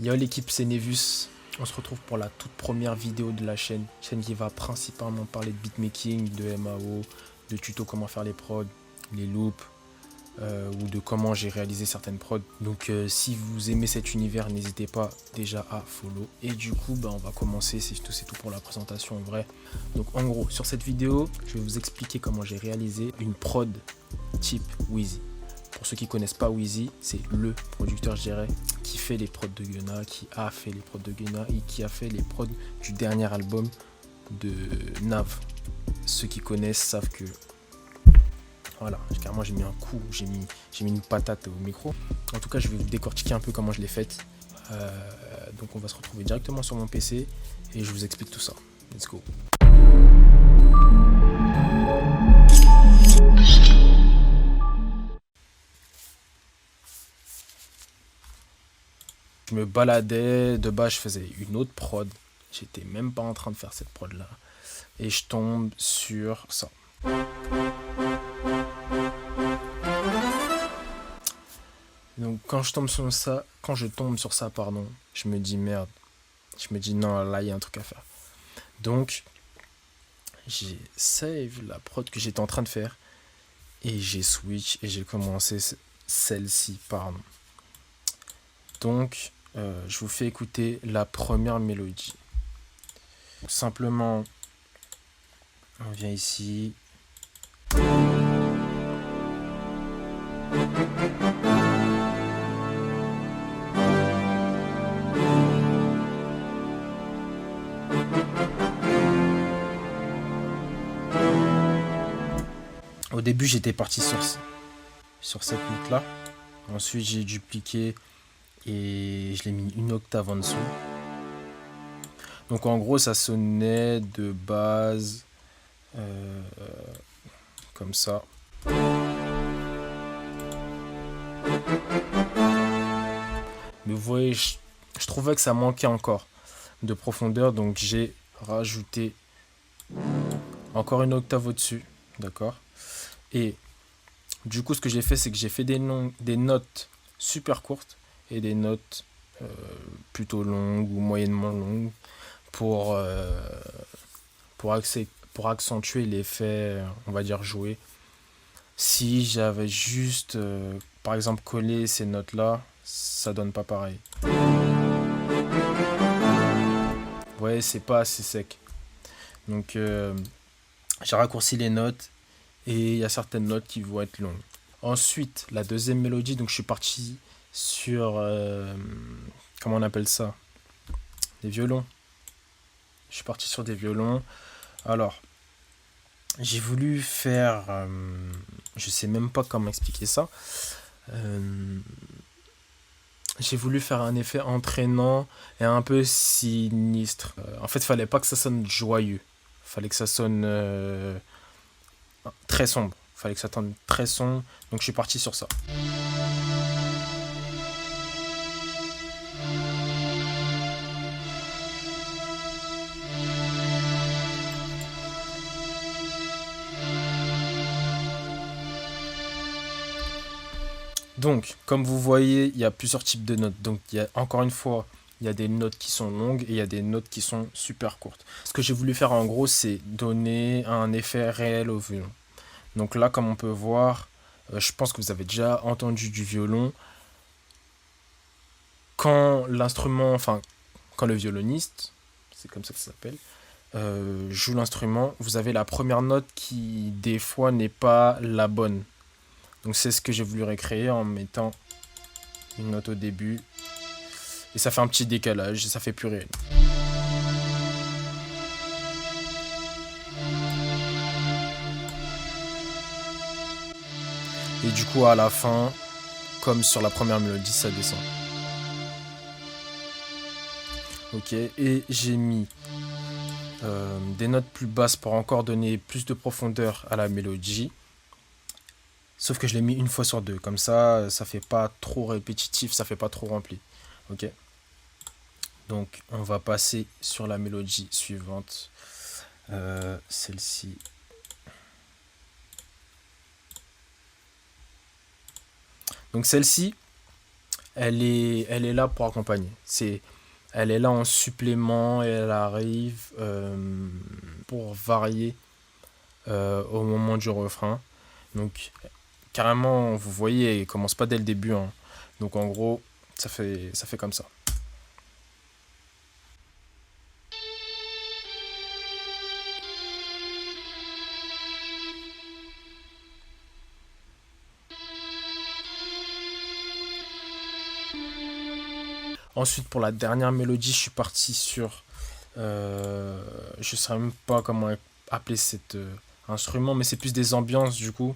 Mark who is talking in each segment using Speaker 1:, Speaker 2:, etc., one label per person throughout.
Speaker 1: Yo l'équipe, c'est Nevus. On se retrouve pour la toute première vidéo de la chaîne qui va principalement parler de beatmaking, de MAO, de tutos comment faire les prods, les loops, ou de comment j'ai réalisé certaines prods. Donc si vous aimez cet univers, n'hésitez pas déjà à follow. Et du coup, on va commencer, c'est tout pour la présentation en vrai. Donc en gros, sur cette vidéo, je vais vous expliquer comment j'ai réalisé une prod type Wheezy. Pour ceux qui connaissent pas Wheezy, c'est le producteur, je dirais, qui fait les prods de Gunna, qui a fait les prods de Gunna et qui a fait les prods du dernier album de Nav. Ceux qui connaissent savent que voilà, carrément j'ai mis un coup, j'ai mis une patate au micro. En tout cas, je vais vous décortiquer un peu comment je l'ai faite. Donc on va se retrouver directement sur mon PC et je vous explique tout ça. Let's go. Je me baladais, de bas je faisais une autre prod. J'étais même pas en train de faire cette prod là. Et je tombe sur ça. Donc quand je tombe sur ça, je me dis merde. Je me dis non, là il y a un truc à faire. Donc j'ai save la prod que j'étais en train de faire et j'ai switch et j'ai commencé celle-ci, pardon. Donc je vous fais écouter la première mélodie. Donc, simplement, on vient ici. Au début, j'étais parti sur cette note-là. Ensuite, j'ai dupliqué et je l'ai mis une octave en dessous. Donc en gros, ça sonnait de base comme ça. Mais vous voyez, je trouvais que ça manquait encore de profondeur, donc j'ai rajouté encore une octave au-dessus, d'accord. Et du coup, ce que j'ai fait, c'est que j'ai fait des notes super courtes et des notes plutôt longues ou moyennement longues pour accentuer l'effet, on va dire, joué. Si j'avais juste, par exemple, collé ces notes-là, ça donne pas pareil. Ouais, c'est pas assez sec. Donc, j'ai raccourci les notes et il y a certaines notes qui vont être longues. Ensuite, la deuxième mélodie, donc je suis parti sur, comment on appelle ça? Des violons. Je suis parti sur des violons. Alors, j'ai voulu faire, je sais même pas comment expliquer ça. J'ai voulu faire un effet entraînant et un peu sinistre. En fait, fallait pas que ça sonne joyeux. Fallait que ça sonne très sombre. Fallait que ça sonne très sombre. Donc je suis parti sur ça. Donc, comme vous voyez, il y a plusieurs types de notes. Donc, encore une fois, il y a des notes qui sont longues et il y a des notes qui sont super courtes. Ce que j'ai voulu faire en gros, c'est donner un effet réel au violon. Donc là, comme on peut voir, je pense que vous avez déjà entendu du violon. Quand l'instrument, enfin, quand le violoniste, c'est comme ça que ça s'appelle, joue l'instrument, vous avez la première note qui, des fois, n'est pas la bonne. Donc c'est ce que j'ai voulu recréer en mettant une note au début. Et ça fait un petit décalage, et ça fait plus réel. Et du coup, à la fin, comme sur la première mélodie, ça descend. Ok, et j'ai mis des notes plus basses pour encore donner plus de profondeur à la mélodie. Sauf que je l'ai mis une fois sur deux. Comme ça, ça fait pas trop répétitif, ça fait pas trop rempli. Ok. Donc, on va passer sur la mélodie suivante. Celle-ci. Donc celle-ci, elle est là pour accompagner. Elle est là en supplément et elle arrive pour varier au moment du refrain. Donc, carrément, vous voyez, elle commence pas dès le début, hein. Donc, en gros, ça fait comme ça. Ensuite, pour la dernière mélodie, je suis parti sur... je ne sais même pas comment appeler cet instrument, mais c'est plus des ambiances du coup.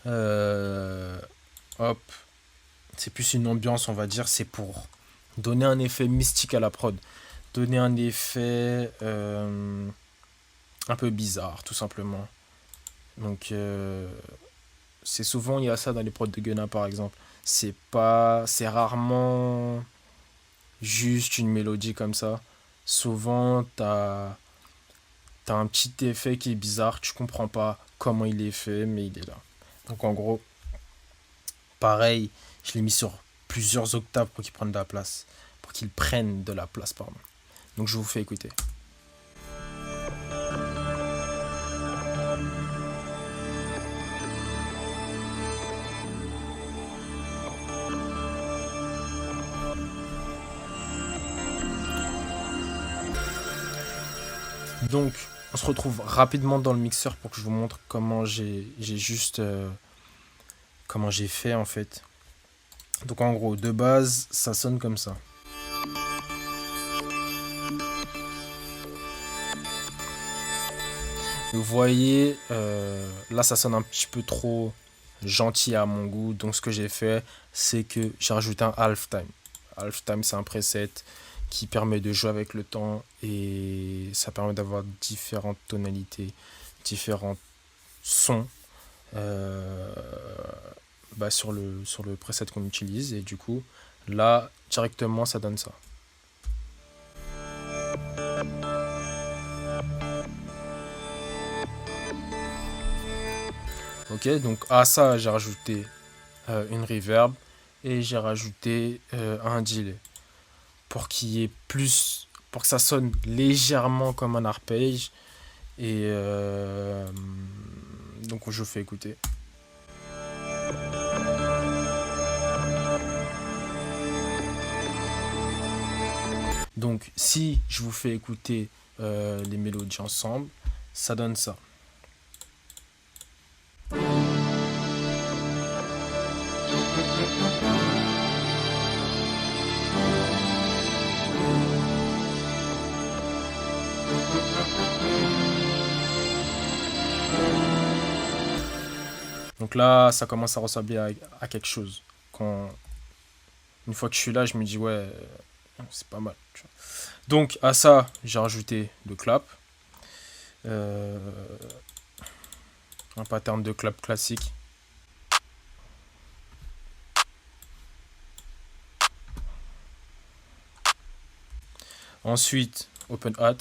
Speaker 1: Euh, hop, c'est plus une ambiance, on va dire. C'est pour donner un effet mystique à la prod. Donner un effet un peu bizarre, tout simplement. Donc, c'est souvent, il y a ça dans les prods de Gunna, par exemple. C'est rarement juste une mélodie comme ça. Souvent, t'as un petit effet qui est bizarre, tu comprends pas comment il est fait, mais il est là. Donc en gros, pareil, je l'ai mis sur plusieurs octaves pour qu'il prenne de la place. Pour qu'il prenne de la place, pardon. Donc je vous fais écouter. Donc, on se retrouve rapidement dans le mixeur pour que je vous montre comment j'ai juste... comment j'ai fait en fait. Donc en gros, de base, ça sonne comme ça. Vous voyez, là ça sonne un petit peu trop gentil à mon goût. Donc ce que j'ai fait, c'est que j'ai rajouté un halftime. Halftime, c'est un preset qui permet de jouer avec le temps et ça permet d'avoir différentes tonalités, différents sons sur le preset qu'on utilise. Et du coup, là, directement, ça donne ça. Ok, donc à ça, j'ai rajouté une reverb et j'ai rajouté un delay pour qu'il y ait plus, pour que ça sonne légèrement comme un arpège. Et donc je fais écouter. Donc si je vous fais écouter les mélodies ensemble, ça donne ça. Donc là, ça commence à ressembler à quelque chose. Une fois que je suis là, je me dis, ouais, c'est pas mal. Tu vois. Donc à ça, j'ai rajouté le clap. Un pattern de clap classique. Ensuite, open hat,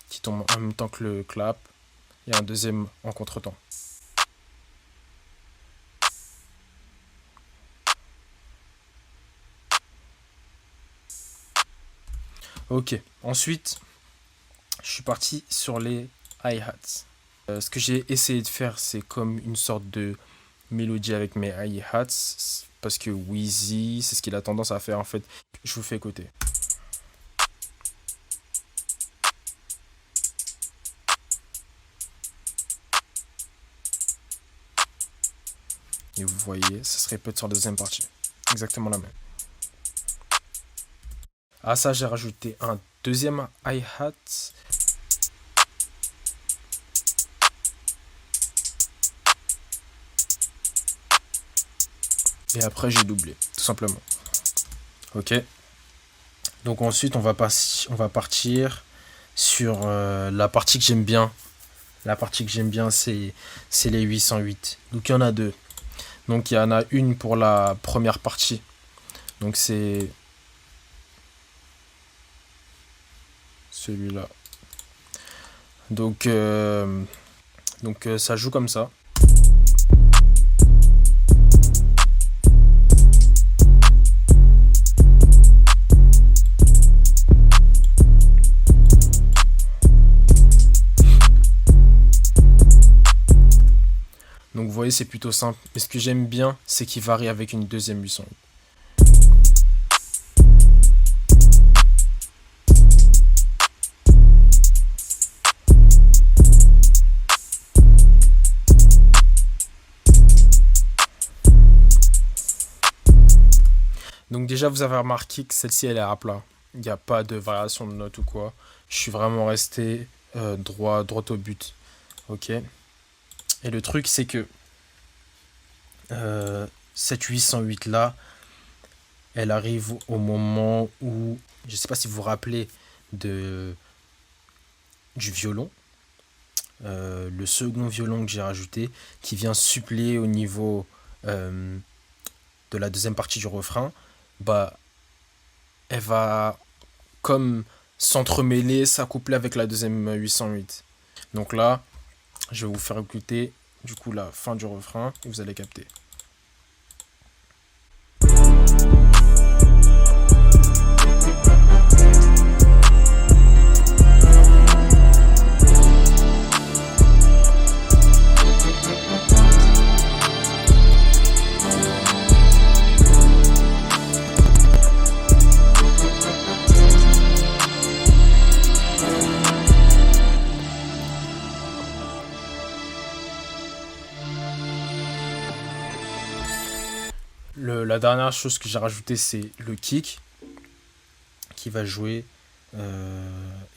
Speaker 1: qui tombe en même temps que le clap. Et un deuxième en contretemps. Ok, ensuite, je suis parti sur les hi-hats. Ce que j'ai essayé de faire, c'est comme une sorte de mélodie avec mes hi-hats, parce que Wheezy, c'est ce qu'il a tendance à faire en fait. Je vous fais écouter. Et vous voyez, ça se répète sur la deuxième partie. Exactement la même. À ça, j'ai rajouté un deuxième hi-hat. Et après, j'ai doublé, tout simplement. Ok. Donc ensuite, on va partir sur la partie que j'aime bien. La partie que j'aime bien, c'est les 808. Donc il y en a deux. Donc il y en a une pour la première partie. Donc c'est celui-là. Donc ça joue comme ça. voyez, c'est plutôt simple. Mais ce que j'aime bien, c'est qu'il varie avec une deuxième 808. Donc déjà, vous avez remarqué que celle-ci, elle est à plat. Il n'y a pas de variation de note ou quoi. Je suis vraiment resté droit au but. Ok. Et le truc, c'est que cette 808 là, elle arrive au moment où, je ne sais pas si vous vous rappelez du violon. Le second violon que j'ai rajouté, qui vient suppléer au niveau de la deuxième partie du refrain, bah, elle va comme s'entremêler, s'accoupler avec la deuxième 808. Donc là, je vais vous faire écouter du coup la fin du refrain et vous allez capter. La dernière chose que j'ai rajouté, c'est le kick qui va jouer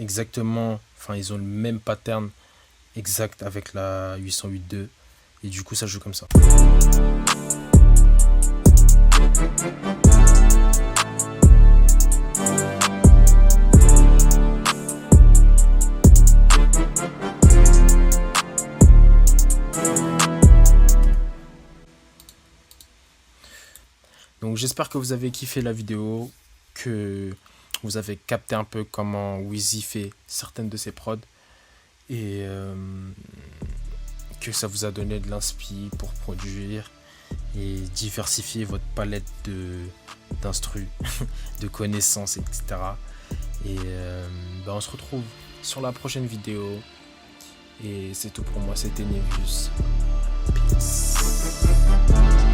Speaker 1: exactement, enfin ils ont le même pattern exact avec la 808.2 et du coup ça joue comme ça. Donc j'espère que vous avez kiffé la vidéo, que vous avez capté un peu comment Wheezy fait certaines de ses prods et que ça vous a donné de l'inspi pour produire et diversifier votre palette d'instru, de connaissances, etc. Et on se retrouve sur la prochaine vidéo et c'est tout pour moi, c'était Nevius. Peace.